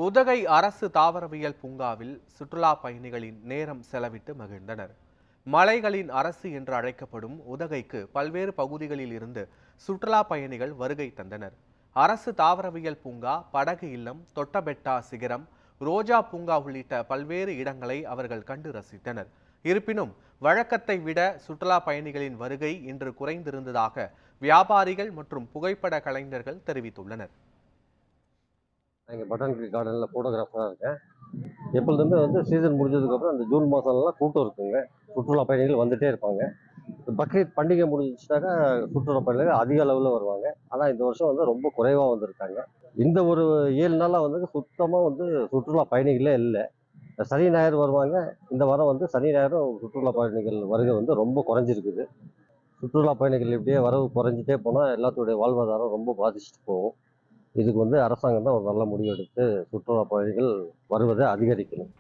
உதகை அரசு தாவரவியல் பூங்காவில் சுற்றுலா பயணிகளின் நேரம் செலவிட்டு மகிழ்ந்தனர். மலைகளின் அரசு என்று அழைக்கப்படும் உதகைக்கு பல்வேறு பகுதிகளில் இருந்து சுற்றுலா பயணிகள் வருகை தந்தனர். அரசு தாவரவியல் பூங்கா, படகு இல்லம், தொட்டபெட்டா சிகரம், ரோஜா பூங்கா உள்ளிட்ட பல்வேறு இடங்களை அவர்கள் கண்டு ரசித்தனர். இருப்பினும் வழக்கத்தை விட சுற்றுலா பயணிகளின் வருகை இன்று குறைந்திருந்ததாக வியாபாரிகள் மற்றும் புகைப்பட கலைஞர்கள் தெரிவித்துள்ளனர். இங்கே பட்டானிக்கல் கார்டனில் ஃபோட்டோகிராஃபராக இருக்கேன். எப்பொழுதுமே சீசன் முடிஞ்சதுக்கப்புறம் அந்த ஜூன் மாதம்லாம் கூட்டம் இருக்குங்க. சுற்றுலா பயணிகள் வந்துகிட்டே இருப்பாங்க. பக்ரீத் பண்டிகை முடிஞ்சிச்சுனாக்கா சுற்றுலா பயணிகள் அதிக அளவில் வருவாங்க. ஆனால் இந்த வருஷம் ரொம்ப குறைவாக வந்திருக்காங்க. இந்த ஒரு 7 நாளாக சுத்தமாக சுற்றுலா பயணிகளே இல்லை. சனி ஞாயிறு வருவாங்க. இந்த வாரம் சனி ஞாயிறும் சுற்றுலா பயணிகள் வருகை ரொம்ப குறைஞ்சிருக்குது. சுற்றுலா பயணிகள் இப்படியே வரவு குறைஞ்சிட்டே போனால் எல்லாத்துடைய வாழ்வாதாரம் ரொம்ப பாதிச்சுட்டு போகும். இதுக்கு அரசாங்கம் தான் ஒரு நல்ல முடிவு எடுத்து சுற்றுலா பயணிகள் வருவதை அதிகரிக்கணும்.